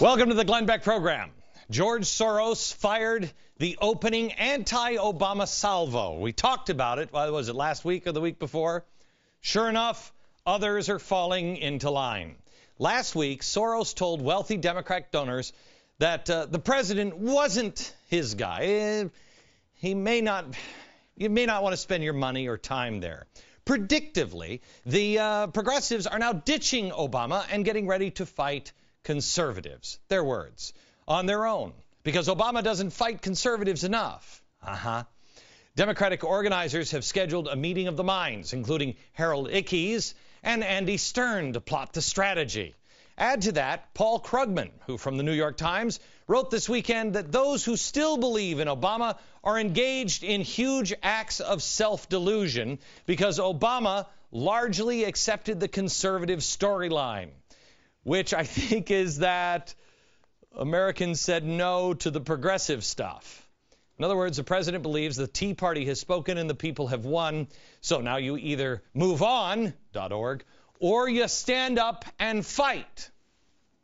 Welcome to the Glenn Beck program. George Soros fired the opening anti-Obama salvo. We talked about it, was it last week or the week before? Sure enough, others are falling into line. Last week, Soros told wealthy Democrat donors that the president wasn't his guy. You may not want to spend your money or time there. Predictively, the progressives are now ditching Obama and getting ready to fight conservatives, their words, on their own, because Obama doesn't fight conservatives enough. Democratic organizers have scheduled a meeting of the minds, including Harold Ickes and Andy Stern, to plot the strategy. Add to that Paul Krugman, who from the New York Times wrote this weekend that those who still believe in Obama are engaged in huge acts of self-delusion because Obama largely accepted the conservative storyline, which I think is that Americans said no to the progressive stuff. In other words, the president believes the Tea Party has spoken and the people have won. So now you either move on.org or you stand up and fight.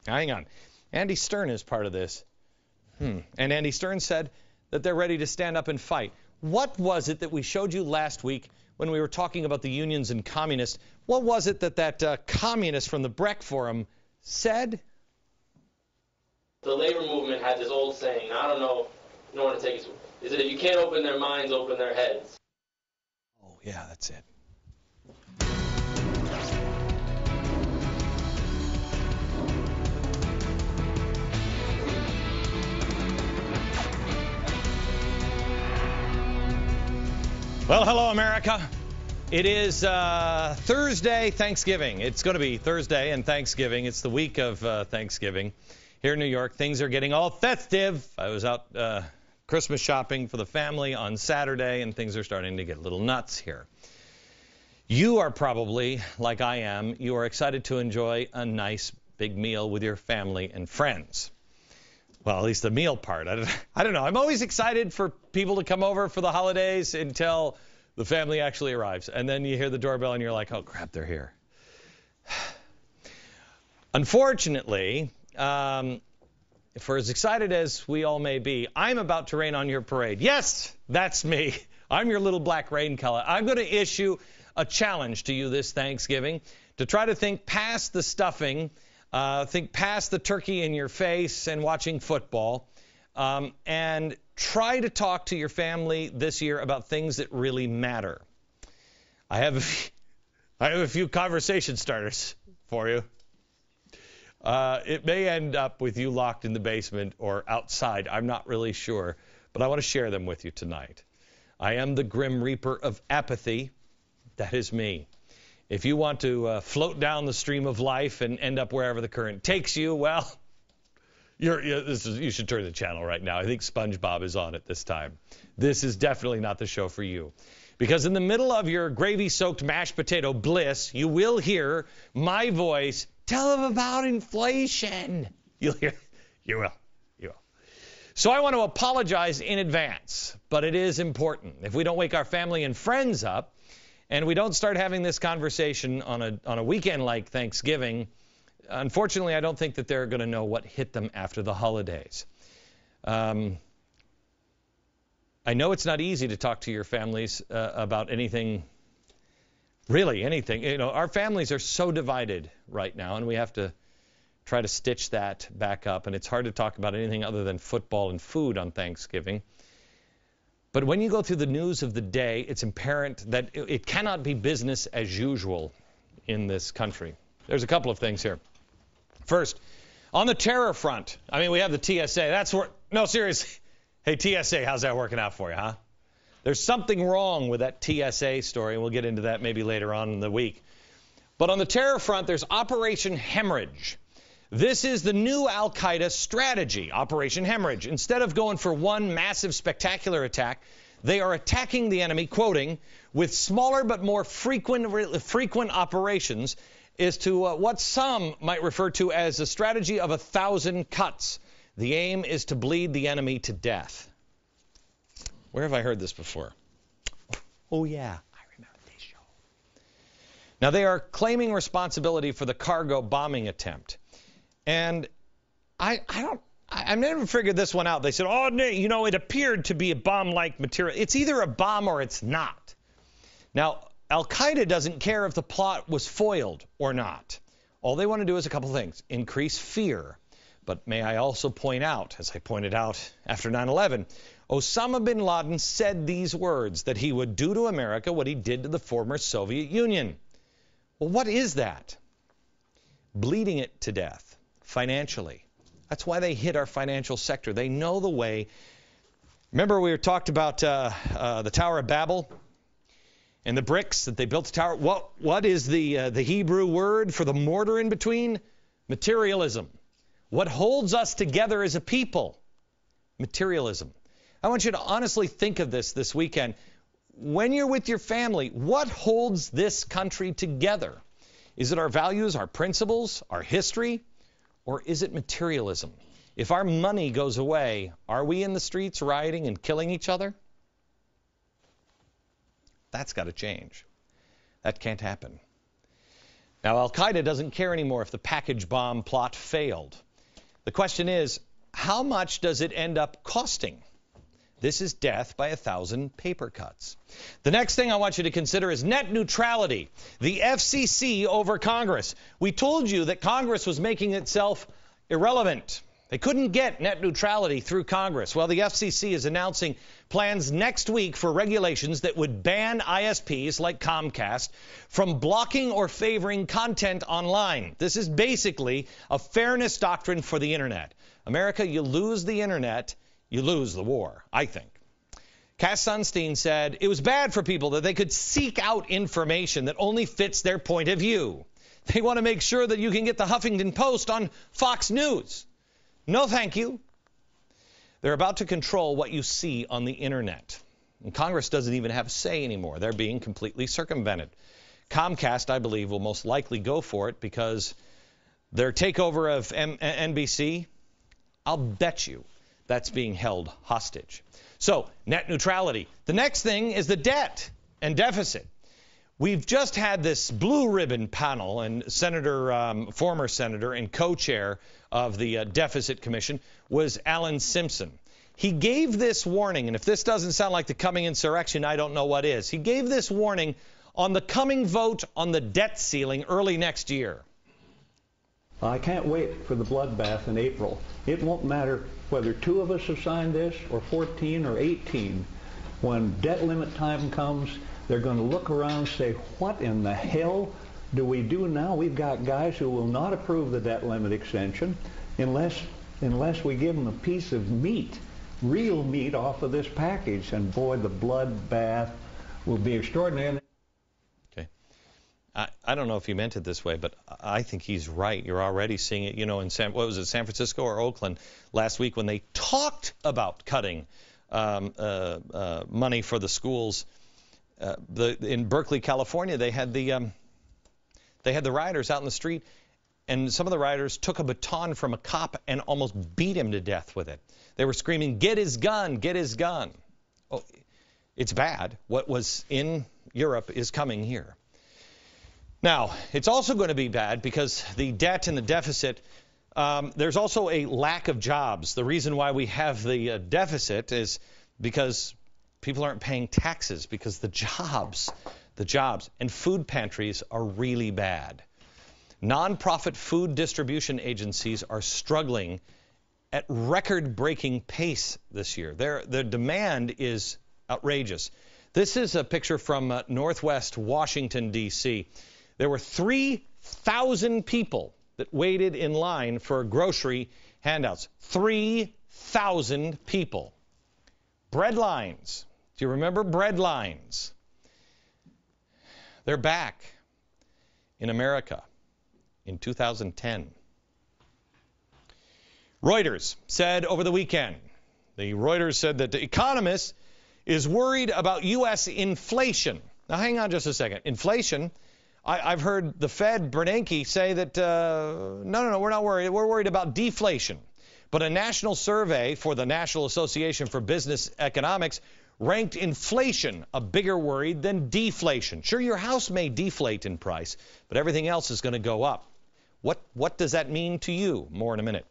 Now, hang on. Andy Stern is part of this. And Andy Stern said that they're ready to stand up and fight. What was it that we showed you last week when we were talking about the unions and communists? What was it that communist from the Beck Forum said? The labor movement had this old saying, I don't know where to take it, is that if you can't open their minds, open their heads. Oh, yeah, that's it. Well, hello, America. It is Thursday, Thanksgiving. It's going to be Thursday and Thanksgiving. It's the week of Thanksgiving. Here in New York, things are getting all festive. I was out Christmas shopping for the family on Saturday, and things are starting to get a little nuts here. You are probably, like I am, you are excited to enjoy a nice big meal with your family and friends. Well, at least the meal part. I don't know. I'm always excited for people to come over for the holidays until the family actually arrives. And then you hear the doorbell and you're like, oh, crap, they're here. Unfortunately, for as excited as we all may be, I'm about to rain on your parade. Yes, that's me. I'm your little black rain color. I'm going to issue a challenge to you this Thanksgiving to try to think past the stuffing, think past the turkey in your face and watching football, and try to talk to your family this year about things that really matter. I have a few conversation starters for you. It may end up with you locked in the basement or outside. I'm not really sure, but I want to share them with you tonight. I am the Grim Reaper of apathy. That is me. If you want to float down the stream of life and end up wherever the current takes you, well, you should turn the channel right now. I think SpongeBob is on at this time. This is definitely not the show for you. Because in the middle of your gravy-soaked mashed potato bliss, you will hear my voice, tell them about inflation. You'll hear, you will. So I want to apologize in advance, but it is important. If we don't wake our family and friends up, and we don't start having this conversation on a weekend like Thanksgiving, unfortunately, I don't think that they're going to know what hit them after the holidays. I know it's not easy to talk to your families about anything, really anything. You know, our families are so divided right now, and we have to try to stitch that back up. And it's hard to talk about anything other than football and food on Thanksgiving. But when you go through the news of the day, it's apparent that it cannot be business as usual in this country. There's a couple of things here. First, on the terror front, I mean, we have the TSA. That's where, no, seriously. Hey, TSA, how's that working out for you, huh? There's something wrong with that TSA story, and we'll get into that maybe later on in the week. But on the terror front, there's Operation Hemorrhage. This is the new Al-Qaeda strategy, Operation Hemorrhage. Instead of going for one massive spectacular attack, they are attacking the enemy, quoting, with smaller but more frequent operations, is to what some might refer to as a strategy of 1,000 cuts. The aim is to bleed the enemy to death. Where have I heard this before? Oh, yeah, I remember this show. Now, they are claiming responsibility for the cargo bombing attempt. And I've never figured this one out. They said, oh, no, you know, it appeared to be a bomb-like material. It's either a bomb or it's not. Now, Al-Qaeda doesn't care if the plot was foiled or not. All they want to do is a couple things: increase fear. But may I also point out, as I pointed out after 9/11, Osama bin Laden said these words, that he would do to America what he did to the former Soviet Union. Well, what is that? Bleeding it to death financially. That's why they hit our financial sector. They know the way. Remember we talked about the Tower of Babel and the bricks that they built the tower? What is the Hebrew word for the mortar in between? Materialism. What holds us together as a people? Materialism. I want you to honestly think of this weekend. When you're with your family, what holds this country together? Is it our values, our principles, our history, or is it materialism? If our money goes away, are we in the streets rioting and killing each other? That's got to change. That can't happen. Now, Al-Qaeda doesn't care anymore if the package bomb plot failed. The question is, how much does it end up costing? This is death by 1,000 paper cuts. The next thing I want you to consider is net neutrality. The FCC over Congress. We told you that Congress was making itself irrelevant. They couldn't get net neutrality through Congress. Well, the FCC is announcing plans next week for regulations that would ban ISPs like Comcast from blocking or favoring content online. This is basically a fairness doctrine for the Internet. America, you lose the Internet, you lose the war, I think. Cass Sunstein said it was bad for people that they could seek out information that only fits their point of view. They want to make sure that you can get the Huffington Post on Fox News. No, thank you. They're about to control what you see on the Internet. And Congress doesn't even have a say anymore. They're being completely circumvented. Comcast, I believe, will most likely go for it because their takeover of NBC, I'll bet you that's being held hostage. So, net neutrality. The next thing is the debt and deficit. We've just had this blue ribbon panel, and former senator and co-chair of the Deficit Commission was Alan Simpson. He gave this warning, and if this doesn't sound like the coming insurrection, I don't know what is. He gave this warning on the coming vote on the debt ceiling early next year. I can't wait for the bloodbath in April. It won't matter whether 2 of us have signed this, or 14 or 18. When debt limit time comes, they're going to look around and say, what in the hell do we do now? We've got guys who will not approve the debt limit extension unless we give them a piece of meat, real meat, off of this package. And boy, the bloodbath will be extraordinary. Okay. I don't know if he meant it this way, but I think he's right. You're already seeing it, you know, in San Francisco or Oakland last week when they talked about cutting money for the schools. In Berkeley, California, they had the rioters out in the street, and some of the rioters took a baton from a cop and almost beat him to death with it. They were screaming, "Get his gun! Get his gun!" Oh, it's bad. What was in Europe is coming here. Now, it's also going to be bad because the debt and the deficit, there's also a lack of jobs. The reason why we have the deficit is because people aren't paying taxes, because the jobs and food pantries are really bad. Nonprofit food distribution agencies are struggling at record-breaking pace this year. Their demand is outrageous. This is a picture from Northwest Washington, D.C. There were 3,000 people that waited in line for grocery handouts. 3,000 people. Bread lines. Do you remember bread lines? They're back in America in 2010. Reuters said over the weekend, Reuters said that The Economist is worried about U.S. inflation. Now, hang on just a second. Inflation, I've heard the Fed, Bernanke, say that, no, we're not worried. We're worried about deflation. But a national survey for the National Association for Business Economics ranked inflation a bigger worry than deflation. Sure, your house may deflate in price, but everything else is going to go up. What does that mean to you? More in a minute.